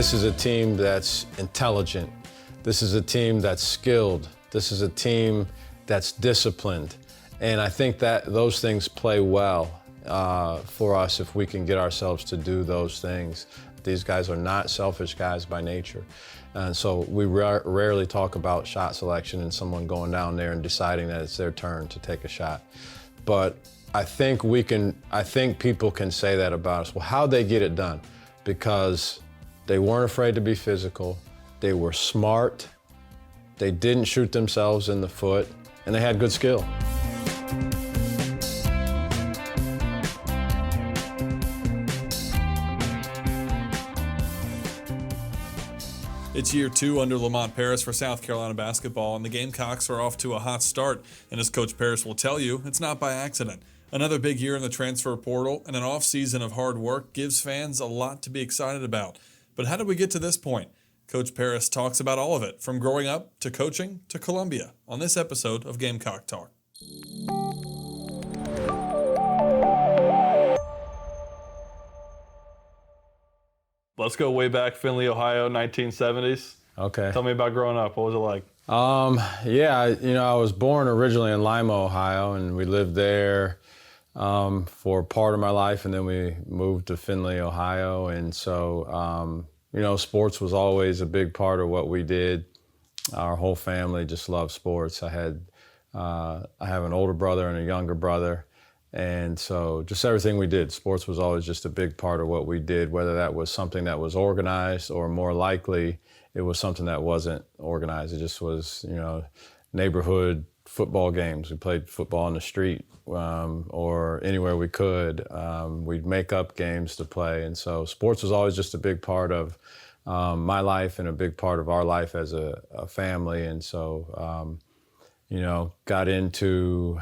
This is a team that's intelligent. This is a team that's skilled. This is a team that's disciplined. And I think that those things play well for us if we can get ourselves to do those things. These guys are not selfish guys by nature. And so we rarely talk about shot selection and someone going down there and deciding that it's their turn to take a shot. But I think people can say that about us. Well, how'd they get it done? Because they weren't afraid to be physical. They were smart. They didn't shoot themselves in the foot, and they had good skill. It's year 2 under Lamont Paris for South Carolina basketball, and the Gamecocks are off to a hot start. And as Coach Paris will tell you, it's not by accident. Another big year in the transfer portal and an offseason of hard work gives fans a lot to be excited about. But how did we get to this point? Coach Paris talks about all of it, from growing up to coaching to Columbia, on this episode of Gamecock Talk. Let's go way back, Findlay, Ohio, 1970s. Okay. Tell me about growing up. What was it like? I was born originally in Lima, Ohio, and we lived there for part of my life, and then we moved to Findlay, Ohio. And so, sports was always a big part of what we did. Our whole family just loved sports. I have an older brother and a younger brother. And so just everything we did, sports was always just a big part of what we did, whether that was something that was organized or more likely it was something that wasn't organized. It just was, neighborhood football games. We played football on the street or anywhere we could. We'd make up games to play. And so sports was always just a big part of my life and a big part of our life as a family. And so, got into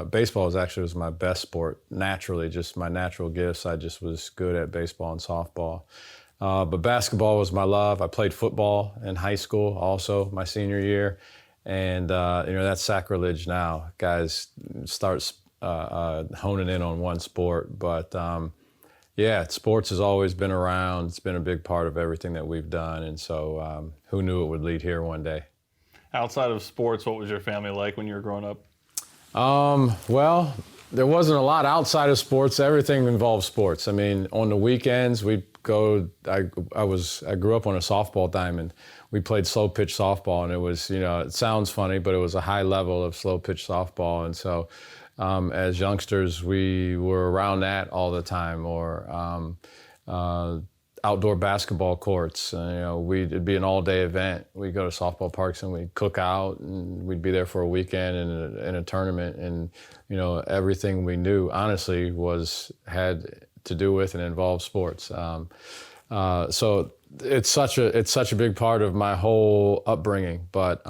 baseball was my best sport, naturally, just my natural gifts. I just was good at baseball and softball. But basketball was my love. I played football in high school also, my senior year. And, that's sacrilege now. Guys start honing in on one sport. But, sports has always been around. It's been a big part of everything that we've done. And so who knew it would lead here one day? Outside of sports, what was your family like when you were growing up? Well, there wasn't a lot outside of sports. Everything involved sports. I mean, on the weekends, we'd go, I grew up on a softball diamond. We played slow pitch softball, and it was, it sounds funny, but it was a high level of slow pitch softball. And so as youngsters, we were around that all the time, or outdoor basketball courts. It'd be an all-day event. We'd go to softball parks and we'd cook out, and we'd be there for a weekend in a tournament. And everything we knew, honestly, had to do with and involved sports. So it's such a big part of my whole upbringing. But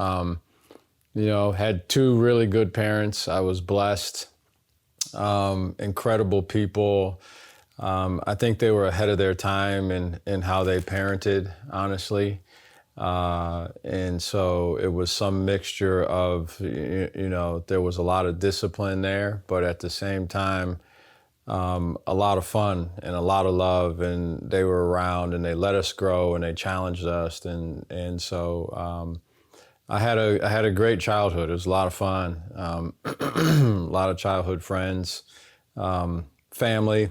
had 2 really good parents. I was blessed. Incredible people. I think they were ahead of their time in how they parented, honestly. And so it was some mixture of, there was a lot of discipline there, but at the same time, a lot of fun and a lot of love, and they were around and they let us grow and they challenged us. And so I had a great childhood. It was a lot of fun, a lot of childhood friends, family.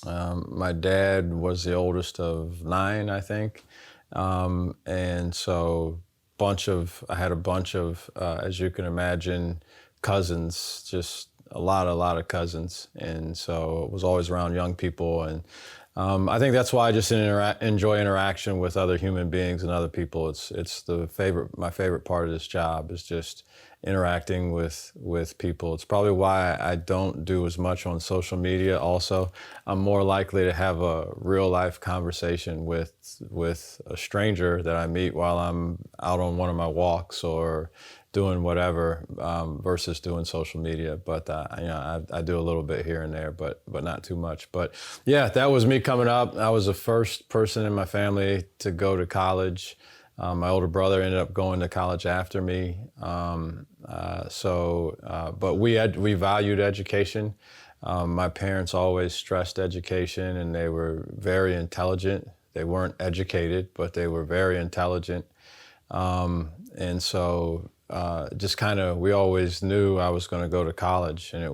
My dad was the oldest of 9, I think. And so I had a bunch of, as you can imagine, cousins, just a lot of cousins. And so I was always around young people. And I think that's why I just enjoy interaction with other human beings and other people. It's my favorite part of this job is just interacting with people. It's probably why I don't do as much on social media also. I'm more likely to have a real life conversation with a stranger that I meet while I'm out on one of my walks or doing whatever versus doing social media. But I do a little bit here and there, but not too much. But yeah, that was me coming up. I was the first person in my family to go to college. My older brother ended up going to college after me. But we valued education. My parents always stressed education, and they were very intelligent. They weren't educated, but they were very intelligent. And so just kind of, we always knew I was going to go to college, and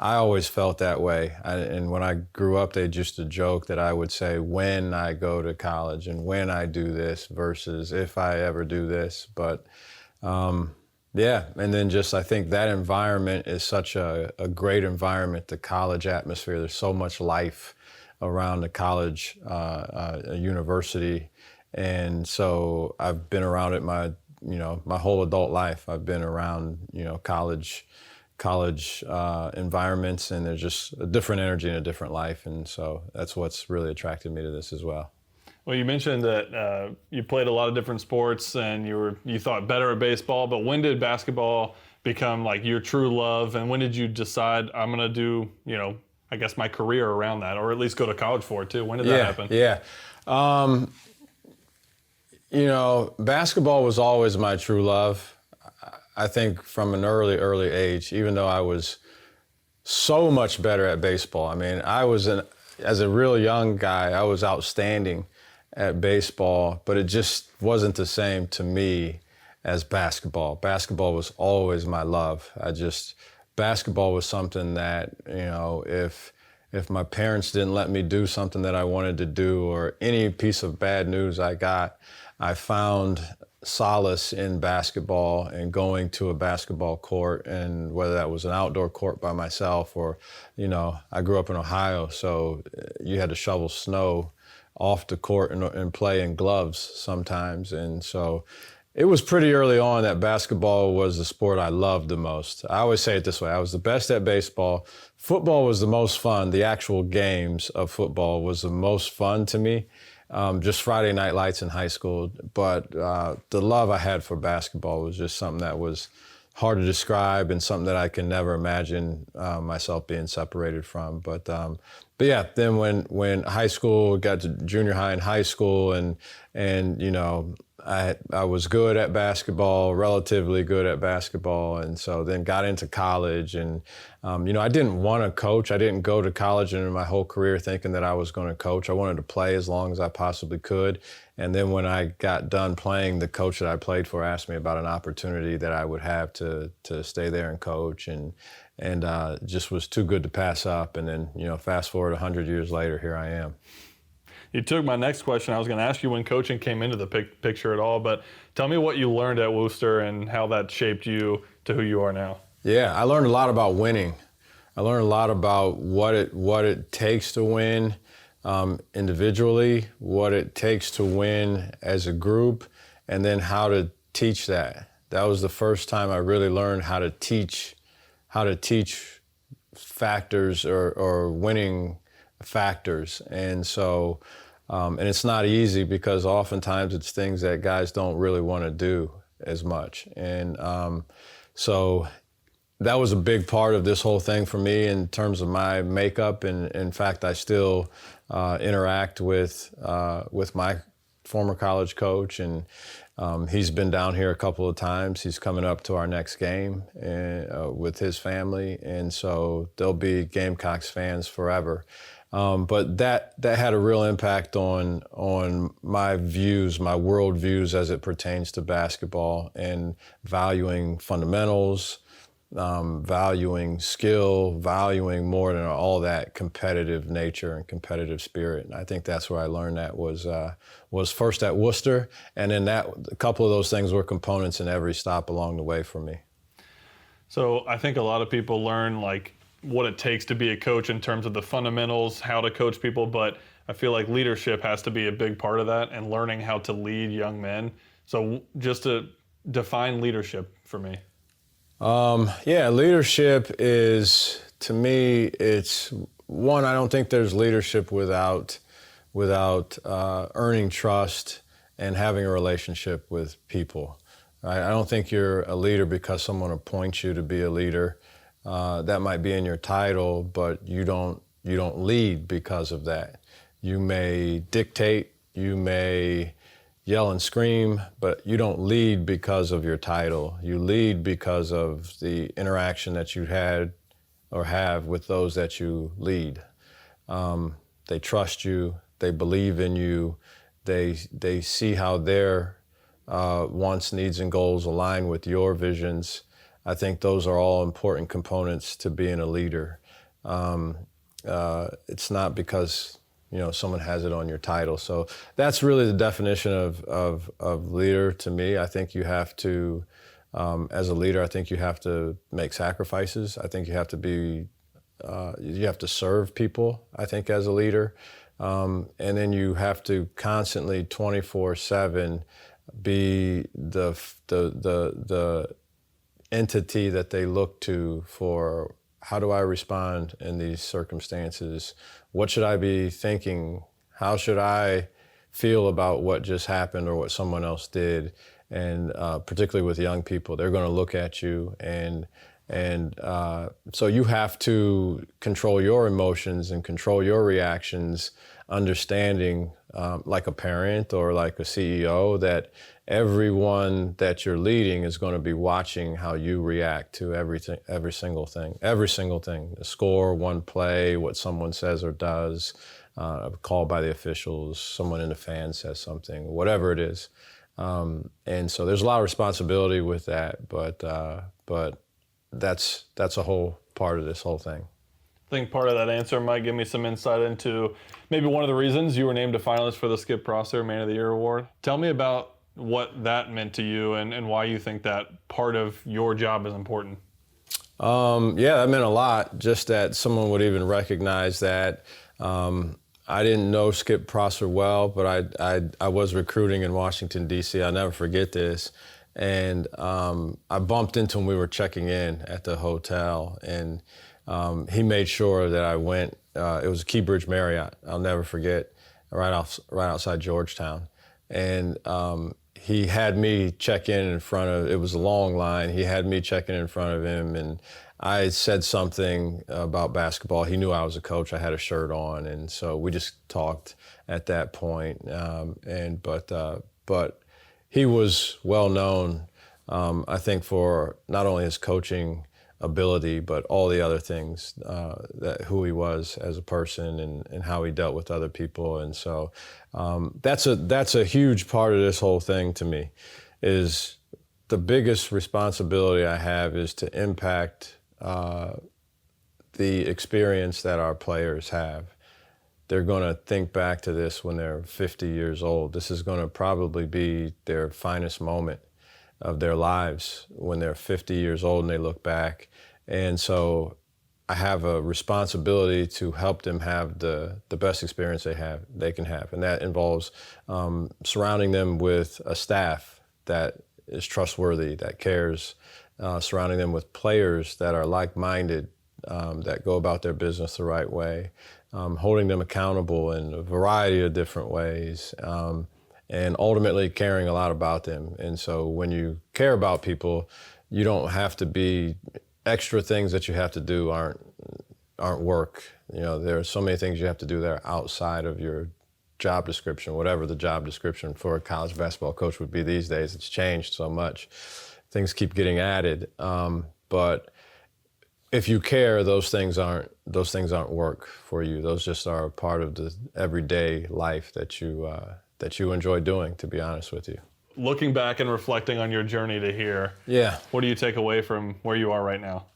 I always felt that way. And when I grew up, they used to joke that I would say, when I go to college and when I do this versus if I ever do this. But yeah, and then just I think that environment is such a great environment, the college atmosphere. There's so much life around the college, a university. And so I've been around it my whole adult life. I've been around, college environments, and there's just a different energy and a different life. And so that's what's really attracted me to this as well. Well, you mentioned that you played a lot of different sports and you thought better at baseball, but when did basketball become like your true love, and when did you decide I'm going to do, I guess my career around that, or at least go to college for it too? When did that happen? Yeah. Basketball was always my true love. I think from an early age, even though I was so much better at baseball. I mean, as a real young guy, I was outstanding at baseball, but it just wasn't the same to me as basketball. Basketball was always my love. Basketball was something that, if my parents didn't let me do something that I wanted to do, or any piece of bad news I got, I found solace in basketball and going to a basketball court, and whether that was an outdoor court by myself or, I grew up in Ohio, so you had to shovel snow off the court and play in gloves sometimes. And so it was pretty early on that basketball was the sport I loved the most. I always say it this way: I was the best at baseball. Football was the most fun. The actual games of football was the most fun to me. Just Friday night lights in high school. But the love I had for basketball was just something that was hard to describe, and something that I can never imagine myself being separated from. But yeah, then when high school, got to junior high and high school, and I was good at basketball, relatively good at basketball, and so then got into college, and I didn't want to coach. I didn't go to college and in my whole career thinking that I was going to coach. I wanted to play as long as I possibly could, and then when I got done playing, the coach that I played for asked me about an opportunity that I would have to stay there and coach, and just was too good to pass up. And then fast forward 100 years later, here I am. You took my next question. I was going to ask you when coaching came into the picture at all, but tell me what you learned at Worcester and how that shaped you to who you are now. Yeah, I learned a lot about winning. I learned a lot about what it takes to win individually, what it takes to win as a group, and then how to teach that. That was the first time I really learned how to teach factors or winning factors. And so, and it's not easy, because oftentimes it's things that guys don't really want to do as much. And so that was a big part of this whole thing for me in terms of my makeup. And in fact, I still interact with my former college coach, and he's been down here a couple of times. He's coming up to our next game with his family, and so they'll be Gamecocks fans forever. But that had a real impact on my views, my world views as it pertains to basketball, and valuing fundamentals, valuing skill, valuing more than all that competitive nature and competitive spirit. And I think that's where I learned that was first at Worcester, and then a couple of those things were components in every stop along the way for me. So I think a lot of people learn what it takes to be a coach in terms of the fundamentals, how to coach people, but I feel like leadership has to be a big part of that, and learning how to lead young men. So just to define leadership for me. Leadership is, to me, it's one, I don't think there's leadership without earning trust and having a relationship with people. Right? I don't think you're a leader because someone appoints you to be a leader. That might be in your title, but you don't lead because of that. You may dictate, you may yell and scream, but you don't lead because of your title. You lead because of the interaction that you had or have with those that you lead. They trust you, they believe in you, they see how their wants, needs, and goals align with your visions. I think those are all important components to being a leader. It's not because someone has it on your title. So that's really the definition of leader to me. I think you have to, as a leader, I think you have to make sacrifices. I think you have to serve people, I think, as a leader. And then you have to constantly 24/7 be the entity that they look to for how do I respond in these circumstances? What should I be thinking? How should I feel about what just happened or what someone else did? And particularly with young people, they're going to look at you, and so you have to control your emotions and control your reactions, understanding, like a parent or like a CEO, that everyone that you're leading is going to be watching how you react to everything, every single thing, the score, one play, what someone says or does, a call by the officials, someone in the fan says something, whatever it is. And so there's a lot of responsibility with that, but that's a whole part of this whole thing. I think part of that answer might give me some insight into maybe one of the reasons you were named a finalist for the Skip Prosser Man of the Year award. Tell me about what that meant to you and why you think that part of your job is important. Yeah, that meant a lot, just that someone would even recognize that. I didn't know Skip Prosser well, but I was recruiting in Washington, D.C. I'll never forget this. And I bumped into him. We were checking in at the hotel, and he made sure that I went. It was Keybridge Marriott. I'll never forget, right outside Georgetown. And he had me check in front of. It was a long line. He had me checking in front of him, and I said something about basketball. He knew I was a coach. I had a shirt on, and so we just talked at that point. But he was well known, I think, for not only his coaching ability, but all the other things, who he was as a person and how he dealt with other people. And so that's a huge part of this whole thing to me. Is the biggest responsibility I have is to impact the experience that our players have. They're going to think back to this when they're 50 years old. This is going to probably be their finest moment of their lives when they're 50 years old and they look back. And so I have a responsibility to help them have the best experience they can have. And that involves surrounding them with a staff that is trustworthy, that cares, surrounding them with players that are like-minded, that go about their business the right way, holding them accountable in a variety of different ways, and ultimately caring a lot about them. And so when you care about people, you don't have to be extra things that you have to do aren't work. There are so many things you have to do that are outside of your job description, whatever the job description for a college basketball coach would be these days. It's changed so much. Things keep getting added. But if you care, those things aren't work for you. Those just are a part of the everyday life that you enjoy doing, to be honest with you. Looking back and reflecting on your journey to here, what do you take away from where you are right now?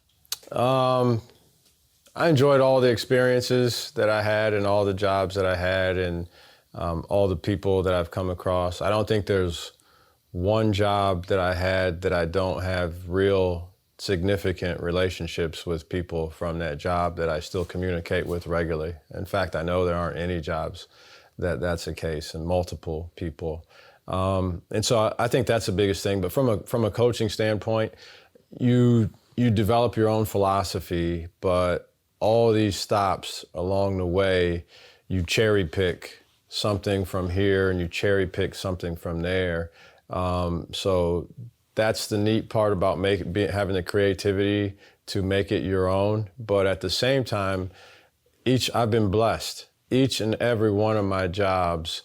I enjoyed all the experiences that I had and all the jobs that I had and all the people that I've come across. I don't think there's one job that I had that I don't have real significant relationships with people from that job that I still communicate with regularly. In fact, I know there aren't any jobs that's the case, and multiple people. And so I think that's the biggest thing. But from a coaching standpoint, you develop your own philosophy, but all these stops along the way, you cherry pick something from here and you cherry pick something from there. So that's the neat part about having the creativity to make it your own. But at the same time, I've been blessed. Each and every one of my jobs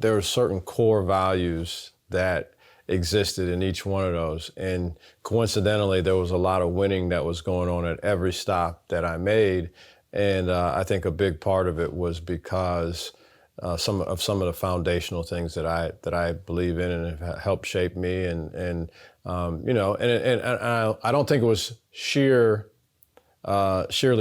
there are certain core values that existed in each one of those. And coincidentally, there was a lot of winning that was going on at every stop that I made. And I think a big part of it was because some of the foundational things that I believe in and have helped shape me, and I don't think it was sheerly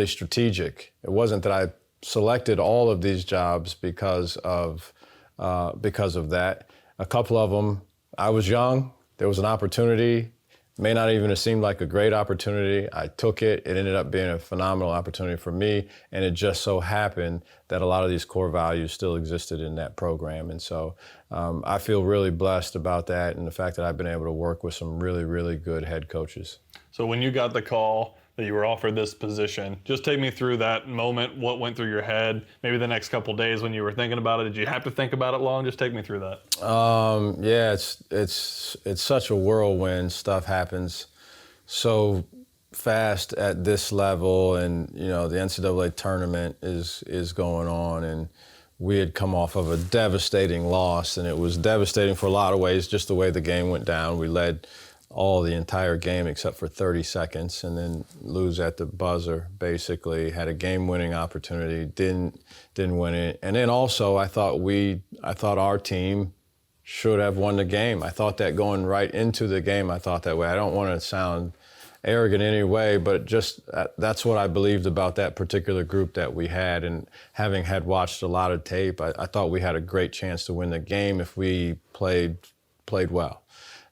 strategic. It wasn't that I selected all of these jobs because of that. A couple of them, I was young. There was an opportunity. May not even have seemed like a great opportunity. I took it. It ended up being a phenomenal opportunity for me, and it just so happened that a lot of these core values still existed in that program. And so I feel really blessed about that, and the fact that I've been able to work with some really, really good head coaches. So when you got the call that you were offered this position, just take me through that moment. What went through your head? Maybe the next couple of days when you were thinking about it. Did you have to think about it long? Just take me through that. Yeah, it's such a whirlwind. Stuff happens so fast at this level, and the NCAA tournament is going on, and we had come off of a devastating loss, and it was devastating for a lot of ways. Just the way the game went down, we led the entire game except for 30 seconds, and then lose at the buzzer. Basically, had a game-winning opportunity, didn't win it, and then also I thought our team should have won the game. I thought that going right into the game. I thought that way. I don't want to sound arrogant in any way, but just that's what I believed about that particular group that we had. And having had watched a lot of tape, I thought we had a great chance to win the game if we played well.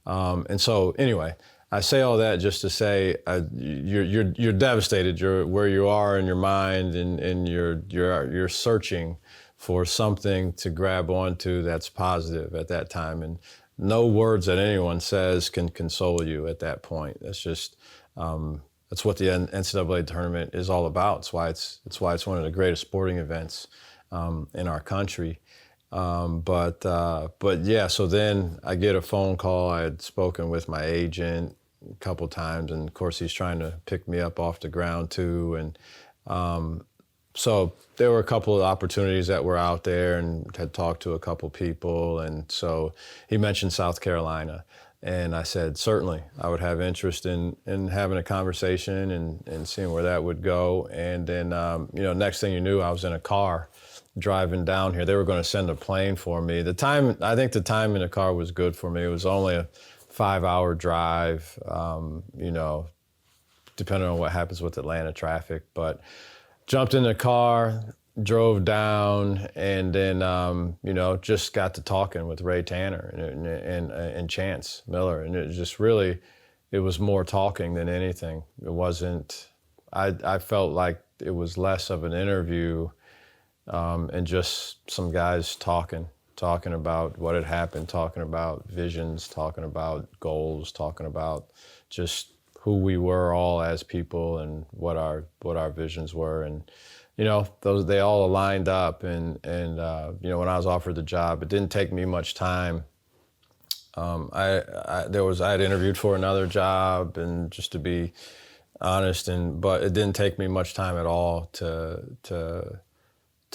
And so anyway, I say all that just to say you're devastated. You're where you are in your mind, and you're searching for something to grab onto that's positive at that time. And no words that anyone says can console you at that point. That's just that's what the NCAA tournament is all about. It's why it's one of the greatest sporting events in our country. But yeah, so then I get a phone call. I had spoken with my agent a couple times, and of course he's trying to pick me up off the ground too. And so there were a couple of opportunities that were out there, and had talked to a couple people. And so he mentioned South Carolina, and I said, certainly, I would have interest in having a conversation and seeing where that would go. And then, next thing you knew, I was in a car driving down here. They were going to send a plane for me. I think the time in the car was good for me. It was only a 5-hour drive, depending on what happens with Atlanta traffic. But jumped in the car, drove down, and then, just got to talking with Ray Tanner and Chance Miller. And it just really, it was more talking than anything. It wasn't, I felt like it was less of an interview and just some guys talking about what had happened, talking about visions, talking about goals, talking about just who we were all as people and what our visions were. And they all aligned up. And when I was offered the job, it didn't take me much time. I had interviewed for another job, and just to be honest, but it didn't take me much time at all to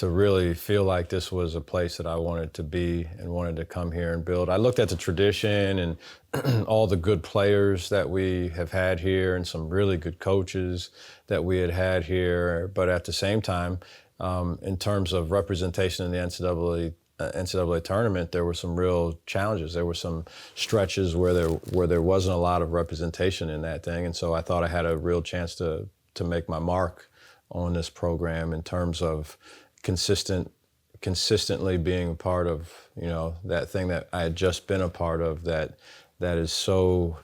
really feel like this was a place that I wanted to be and wanted to come here and build. I looked at the tradition and all the good players that we have had here, and some really good coaches that we had here. But at the same time, in terms of representation in the NCAA tournament, there were some real challenges. There were some stretches where there wasn't a lot of representation in that thing. And so I thought I had a real chance to make my mark on this program in terms of consistently being a part of, that thing that I had just been a part of, that is so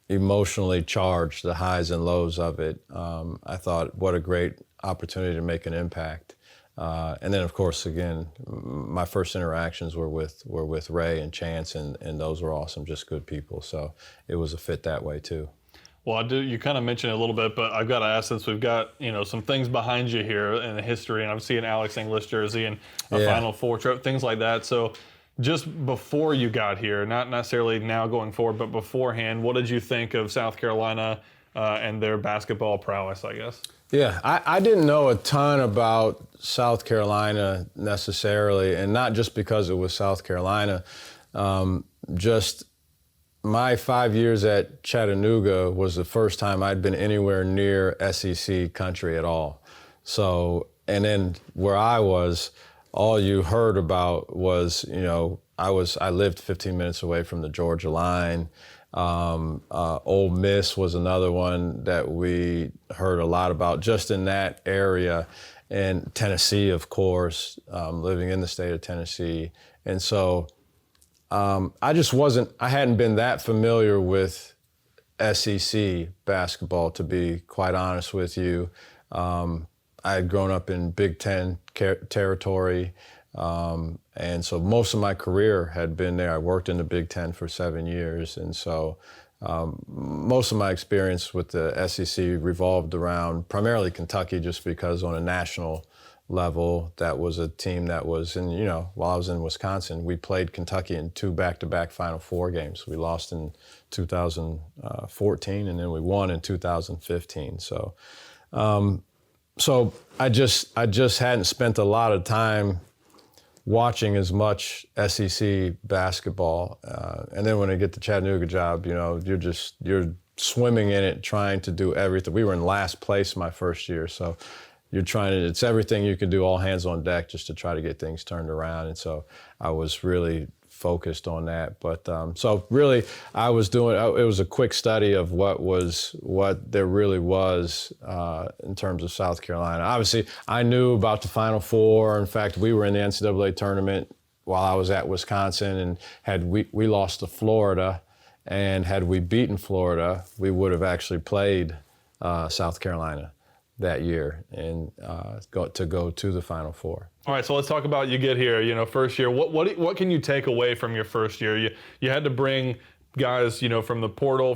emotionally charged, the highs and lows of it. I thought, what a great opportunity to make an impact. And then, of course, again, my first interactions were with Ray and Chance, and those were awesome, just good people. So it was a fit that way too. Well, you kind of mentioned it a little bit, but I've got to ask, since we've got, some things behind you here in the history, and I'm seeing Alex English jersey and a Final Four trip, things like that. So just before you got here, not necessarily now going forward, but beforehand, what did you think of South Carolina and their basketball prowess, I guess? Yeah, I didn't know a ton about South Carolina necessarily, and not just because it was South Carolina. Just my 5 years at Chattanooga was the first time I'd been anywhere near SEC country at all. So, and then where I was, all you heard about was, I lived 15 minutes away from the Georgia line. Ole Miss was another one that we heard a lot about just in that area. And Tennessee, of course, living in the state of Tennessee. And so I hadn't been that familiar with SEC basketball, to be quite honest with you. I had grown up in Big Ten territory, and so most of my career had been there. I worked in the Big Ten for 7 years, and so most of my experience with the SEC revolved around primarily Kentucky, just because on a national level, that was a team that was in, while I was in Wisconsin, we played Kentucky in 2 back-to-back Final Four games. We lost in 2014, and then we won in 2015. So I just hadn't spent a lot of time watching as much SEC basketball. And then when I get the Chattanooga job, you're swimming in it, trying to do everything. We were in last place my first year, so it's everything you can do, all hands on deck, just to try to get things turned around. And so I was really focused on that. But so really, I was doing, it was a quick study of what there really was in terms of South Carolina. Obviously, I knew about the Final Four. In fact, we were in the NCAA tournament while I was at Wisconsin, and we lost to Florida, and had we beaten Florida, we would have actually played South Carolina that year and go to the Final Four. All right, so let's talk about you get here. First year. What can you take away from your first year? You had to bring guys, from the portal,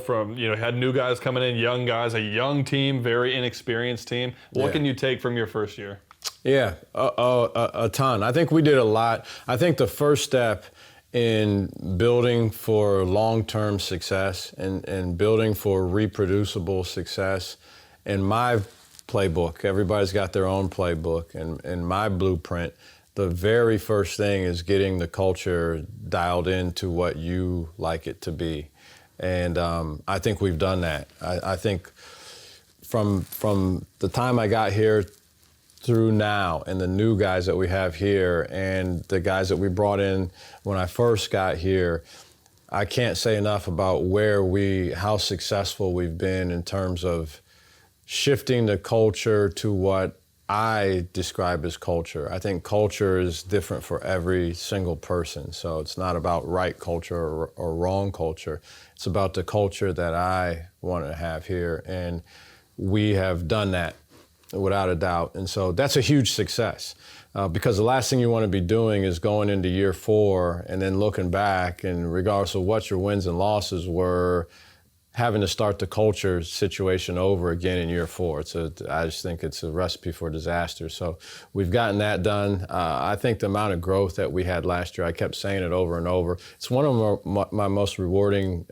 had new guys coming in, young guys, a young team, very inexperienced team. What can you take from your first year? Yeah, a ton. I think we did a lot. I think the first step in building for long-term success and building for reproducible success in my playbook. Everybody's got their own playbook, and my blueprint, the very first thing is getting the culture dialed into what you like it to be. And I think we've done that. I think from the time I got here through now, and the new guys that we have here and the guys that we brought in when I first got here, I can't say enough about how successful we've been in terms of shifting the culture to what I describe as culture. I think culture is different for every single person. So it's not about right culture or wrong culture. It's about the culture that I want to have here. And we have done that without a doubt. And so that's a huge success because the last thing you want to be doing is going into year 4 and then looking back, and regardless of what your wins and losses were, having to start the culture situation over again in year 4. I just think it's a recipe for disaster. So we've gotten that done. I think the amount of growth that we had last year, I kept saying it over and over. It's one of my most rewarding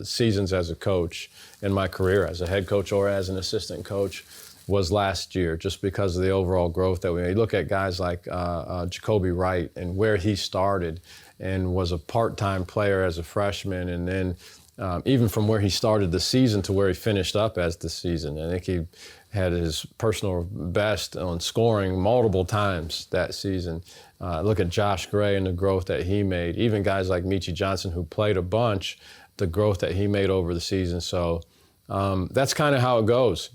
seasons as a coach in my career, as a head coach or as an assistant coach, was last year, just because of the overall growth that we made. You look at guys like Jacoby Wright and where he started and was a part-time player as a freshman, and then even from where he started the season to where he finished up as the season. I think he had his personal best on scoring multiple times that season. Look at Josh Gray and the growth that he made. Even guys like Michi Johnson, who played a bunch, the growth that he made over the season. So that's kind of how it goes.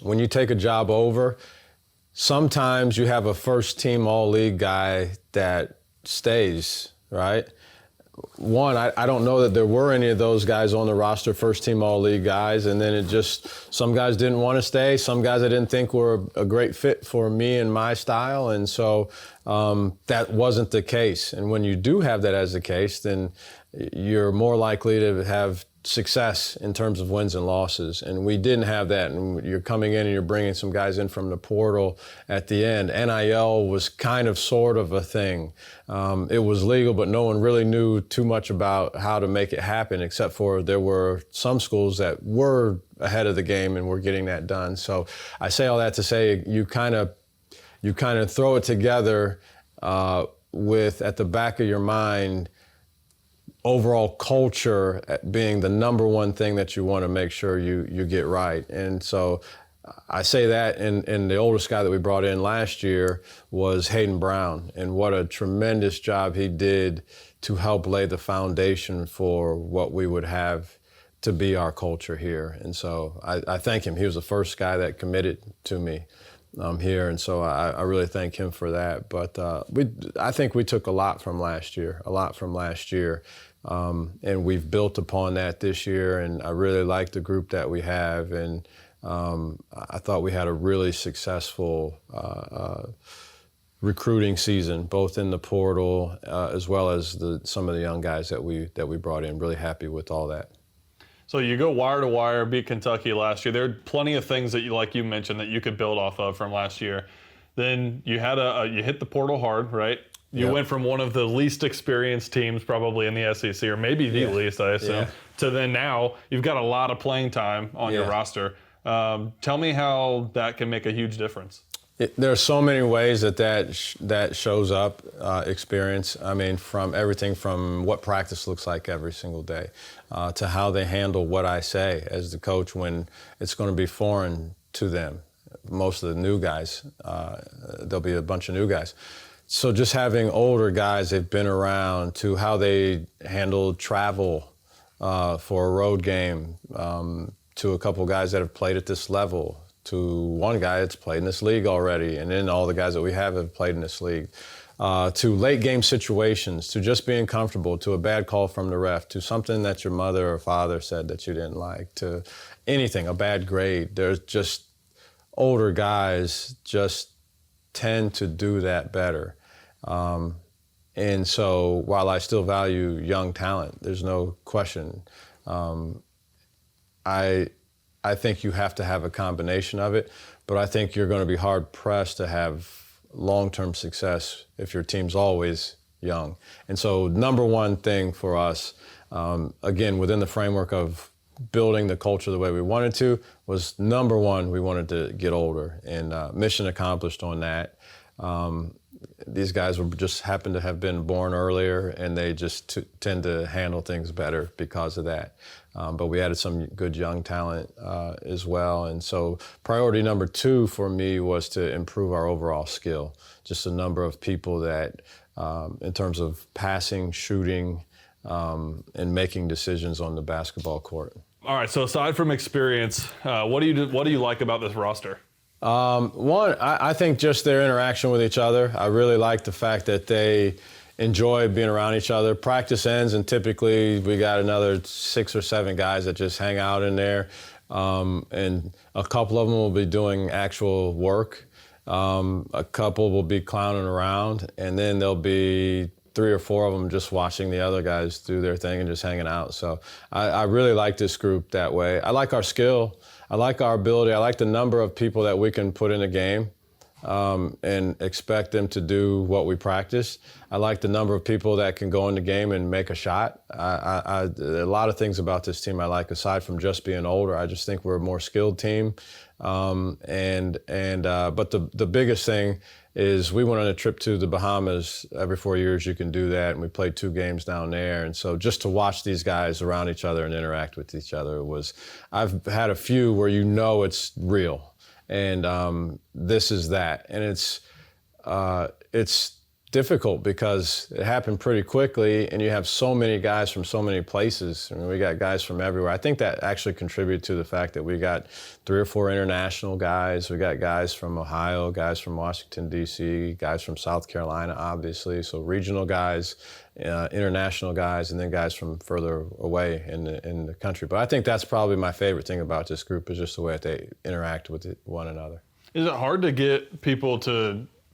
When you take a job over, sometimes you have a first-team all-league guy that stays, right? One, I don't know that there were any of those guys on the roster, first-team all-league guys, and then some guys didn't want to stay, some guys I didn't think were a great fit for me and my style, and so that wasn't the case. And when you do have that as the case, then you're more likely to have success in terms of wins and losses, and we didn't have that. And you're coming in and you're bringing some guys in from the portal at the end. NIL was kind of sort of a thing. It was legal, but no one really knew too much about how to make it happen, except for there were some schools that were ahead of the game and were getting that done. So I say all that to say you kind of throw it together with, at the back of your mind, overall culture being the number one thing that you want to make sure you get right. And so I say that, and the oldest guy that we brought in last year was Hayden Brown, and what a tremendous job he did to help lay the foundation for what we would have to be our culture here. And so I thank him. He was the first guy that committed to me here, and so I really thank him for that. But I think we took a lot from last year, and we've built upon that this year, and I really like the group that we have, and I thought we had a really successful recruiting season, both in the portal as well as some of the young guys that we brought in. Really happy with all that. So you go wire to wire, beat Kentucky last year. There are plenty of things that like you mentioned, that you could build off of from last year. Then you had you hit the portal hard, right? You went from one of the least experienced teams probably in the SEC, or maybe the least, I assume, to then now you've got a lot of playing time on your roster. Tell me how that can make a huge difference. There are so many ways that shows up, experience. I mean, from everything from what practice looks like every single day to how they handle what I say as the coach when it's going to be foreign to them. Most of the new guys, there'll be a bunch of new guys. So just having older guys that've been around, to how they handle travel for a road game, to a couple guys that have played at this level, to one guy that's played in this league already, and then all the guys that we have played in this league, to late game situations, to just being comfortable, to a bad call from the ref, to something that your mother or father said that you didn't like, to anything, a bad grade. There's just older guys just tend to do that better. And so while I still value young talent, there's no question, I think you have to have a combination of it, but I think you're going to be hard-pressed to have long-term success if your team's always young. And so number one thing for us, again, within the framework of building the culture the way we wanted to, was number one, we wanted to get older, and mission accomplished on that. These guys were just happened to have been born earlier, and they just tend to handle things better because of that. But we added some good young talent as well. And so priority number two for me was to improve our overall skill. Just a number of people that, in terms of passing, shooting, and making decisions on the basketball court. All right, so aside from experience, what do you like about this roster? One, I think just their interaction with each other. I really like the fact that they enjoy being around each other. Practice ends, and typically we got another 6 or 7 guys that just hang out in there, and a couple of them will be doing actual work. A couple will be clowning around, and then there'll be 3 or 4 of them just watching the other guys do their thing and just hanging out. So I really like this group that way. I like our skill. I like our ability. I like the number of people that we can put in a game and expect them to do what we practice. I like the number of people that can go in the game and make a shot. There are a lot of things about this team I like, aside from just being older. I just think we're a more skilled team. But the biggest thing is we went on a trip to the Bahamas. Every 4 years you can do that, and we played 2 games down there. And so just to watch these guys around each other and interact with each other I've had a few where you know it's real, and this is that. And it's difficult because it happened pretty quickly, and you have so many guys from so many places. I mean, we got guys from everywhere. I think that actually contributed to the fact that we got 3 or 4 international guys. We got guys from Ohio, guys from Washington, D.C., guys from South Carolina, obviously. So regional guys, international guys, and then guys from further away in the country. But I think that's probably my favorite thing about this group, is just the way that they interact with one another. Is it hard to get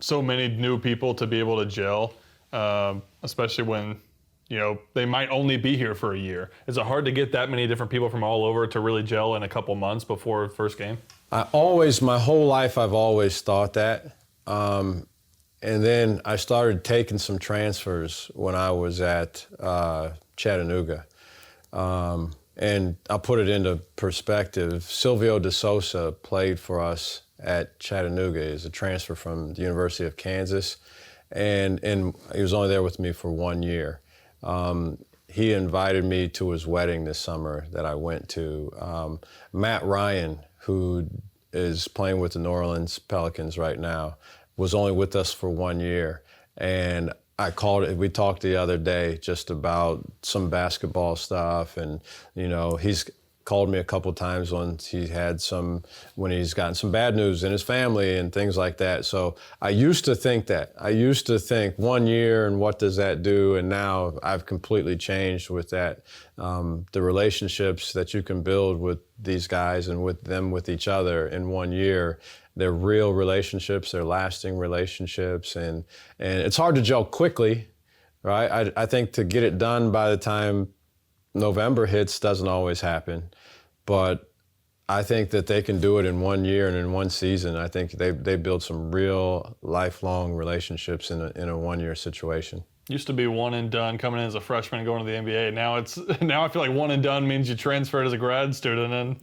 so many new people to be able to gel, especially when, they might only be here for a year? Is it hard to get that many different people from all over to really gel in a couple months before first game? My whole life, I've always thought that. And then I started taking some transfers when I was at Chattanooga. And I'll put it into perspective. Silvio De Sousa played for us at Chattanooga. He's a transfer from the University of Kansas, and he was only there with me for 1 year. He invited me to his wedding this summer that I went to. Matt Ryan, who is playing with the New Orleans Pelicans right now, was only with us for 1 year. And we talked the other day just about some basketball stuff, and, he's called me a couple times when he's gotten some bad news in his family and things like that. So I used to think 1 year and what does that do? And now I've completely changed with that. The relationships that you can build with these guys and with each other in 1 year, they're real relationships, they're lasting relationships, and it's hard to gel quickly, right? I think to get it done by the time November hits doesn't always happen, but I think that they can do it in 1 year and in one season. I think they build some real lifelong relationships in a 1 year situation. Used to be one and done coming in as a freshman and going to the NBA. Now I feel like one and done means you transferred as a grad student, and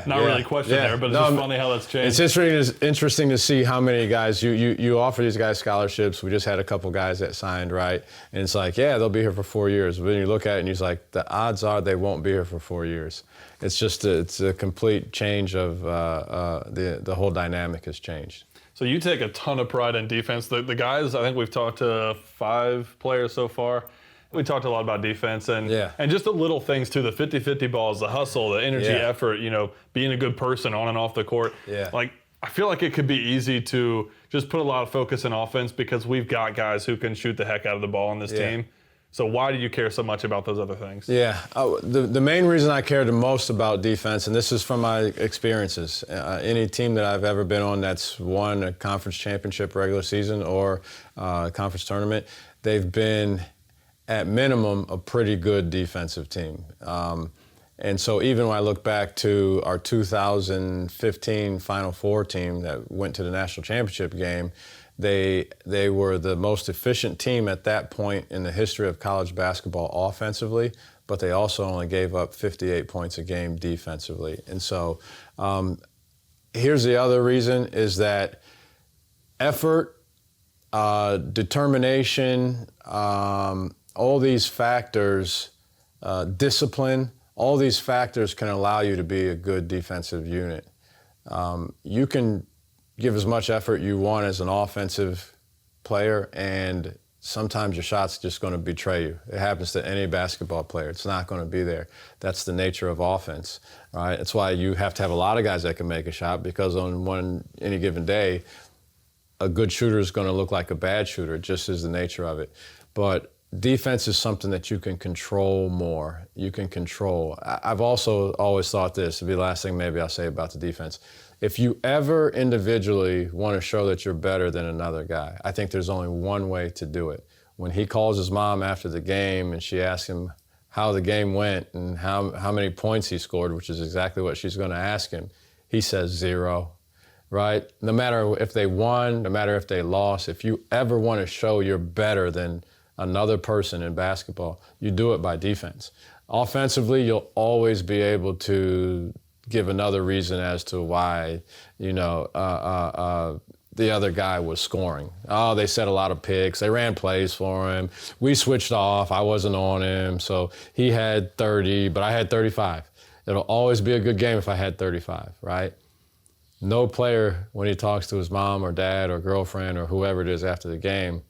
not really a question there, but it's just funny how that's changed. It's interesting to see how many guys you offer these guys scholarships. We just had a couple guys that signed, right? And it's like, yeah, they'll be here for 4 years. But then you look at it and you're like, the odds are they won't be here for 4 years. It's a complete change of the whole dynamic has changed. So you take a ton of pride in defense. The guys, I think we've talked to 5 players so far. We talked a lot about defense and just the little things too, the 50-50 balls, the hustle, the energy, effort, being a good person on and off the court. Yeah. Like, I feel like it could be easy to just put a lot of focus in offense because we've got guys who can shoot the heck out of the ball on this team. So why do you care so much about those other things? Yeah, the main reason I care the most about defense, and this is from my experiences, any team that I've ever been on that's won a conference championship regular season or a conference tournament, they've been, at minimum, a pretty good defensive team. And so even when I look back to our 2015 Final Four team that went to the national championship game, they were the most efficient team at that point in the history of college basketball offensively, but they also only gave up 58 points a game defensively. And so here's the other reason is that effort, determination, all these factors, discipline, all these factors can allow you to be a good defensive unit. You can give as much effort you want as an offensive player, and sometimes your shot's just going to betray you. It happens to any basketball player. It's not going to be there. That's the nature of offense, right? That's why you have to have a lot of guys that can make a shot, because on any given day, a good shooter is going to look like a bad shooter, just as the nature of it. But defense is something that you can control more. You can control. I've also always thought this, it'll be the last thing maybe I'll say about the defense. If you ever individually want to show that you're better than another guy, I think there's only one way to do it. When he calls his mom after the game and she asks him how the game went and how many points he scored, which is exactly what she's going to ask him, he says 0, right? No matter if they won, no matter if they lost, if you ever want to show you're better than another person in basketball, you do it by defense. Offensively, you'll always be able to give another reason as to why, the other guy was scoring. Oh, they set a lot of picks. They ran plays for him. We switched off. I wasn't on him. So he had 30, but I had 35. It'll always be a good game if I had 35, right? No player, when he talks to his mom or dad or girlfriend or whoever it is after the game,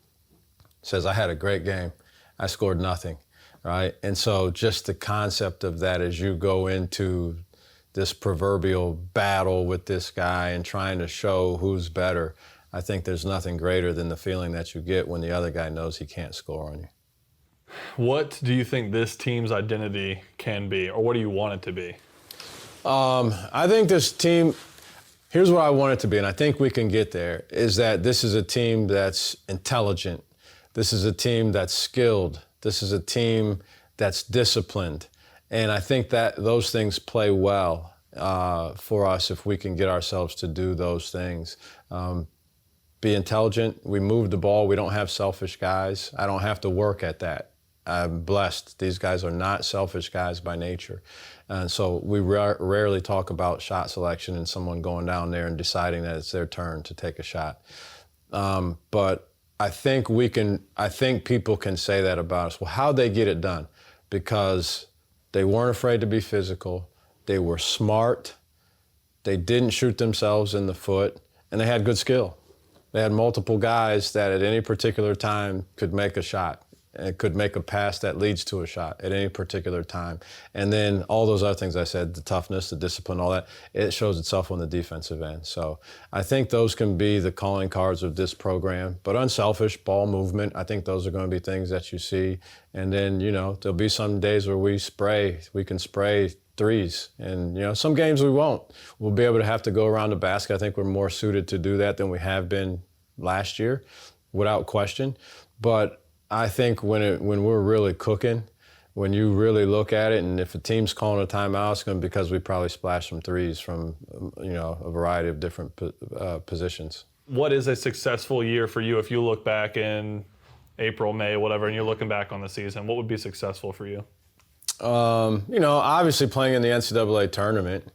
says, I had a great game. I scored nothing, right? And so just the concept of that as you go into this proverbial battle with this guy and trying to show who's better, I think there's nothing greater than the feeling that you get when the other guy knows he can't score on you. What do you think this team's identity can be, or what do you want it to be? I think this team, here's what I want it to be, and I think we can get there, is that this is a team that's intelligent. This is a team that's skilled. This is a team that's disciplined. And I think that those things play well for us if we can get ourselves to do those things. Be intelligent. We move the ball. We don't have selfish guys. I don't have to work at that. I'm blessed. These guys are not selfish guys by nature. And so we rarely talk about shot selection and someone going down there and deciding that it's their turn to take a shot. But I think people can say that about us. Well, how'd they get it done? Because they weren't afraid to be physical. They were smart. They didn't shoot themselves in the foot, and they had good skill. They had multiple guys that at any particular time could make a shot and could make a pass that leads to a shot at any particular time. And then all those other things I said, the toughness, the discipline, all that, it shows itself on the defensive end. So I think those can be the calling cards of this program. But unselfish, ball movement, I think those are going to be things that you see. And then, there'll be some days where we can spray threes. And, some games we won't. We'll be able to have to go around the basket. I think we're more suited to do that than we have been last year, without question. But I think when we're really cooking, when you really look at it, and if a team's calling a timeout, it's going to be because we probably splashed some threes from, a variety of different positions. What is a successful year for you if you look back in April, May, whatever, and you're looking back on the season? What would be successful for you? Obviously playing in the NCAA tournament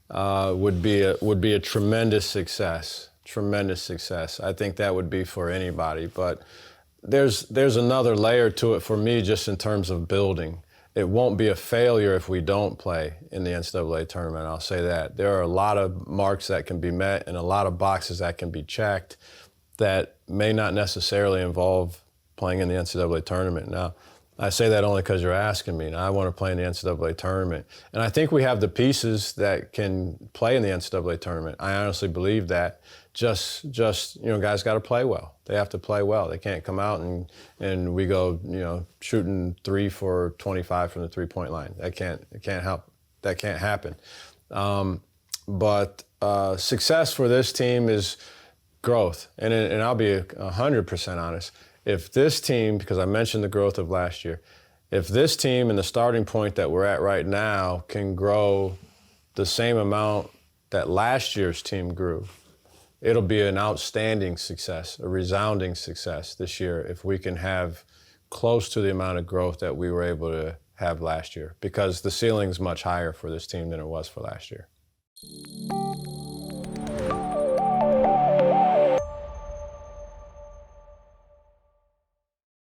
would be a tremendous success. Tremendous success. I think that would be for anybody, but there's another layer to it for me just in terms of building. It won't be a failure if we don't play in the NCAA tournament, I'll say that. There are a lot of marks that can be met and a lot of boxes that can be checked that may not necessarily involve playing in the NCAA tournament. Now, I say that only because you're asking me. Now, I want to play in the NCAA tournament. And I think we have the pieces that can play in the NCAA tournament. I honestly believe that. Just guys got to play well. They have to play well. They can't come out and we go, shooting 3 for 25 from the three-point line. That can't happen. But success for this team is growth. And I'll be 100% honest. If this team, because I mentioned the growth of last year, if this team and the starting point that we're at right now can grow the same amount that last year's team grew, it'll be an outstanding success, a resounding success this year if we can have close to the amount of growth that we were able to have last year, because the ceiling's much higher for this team than it was for last year.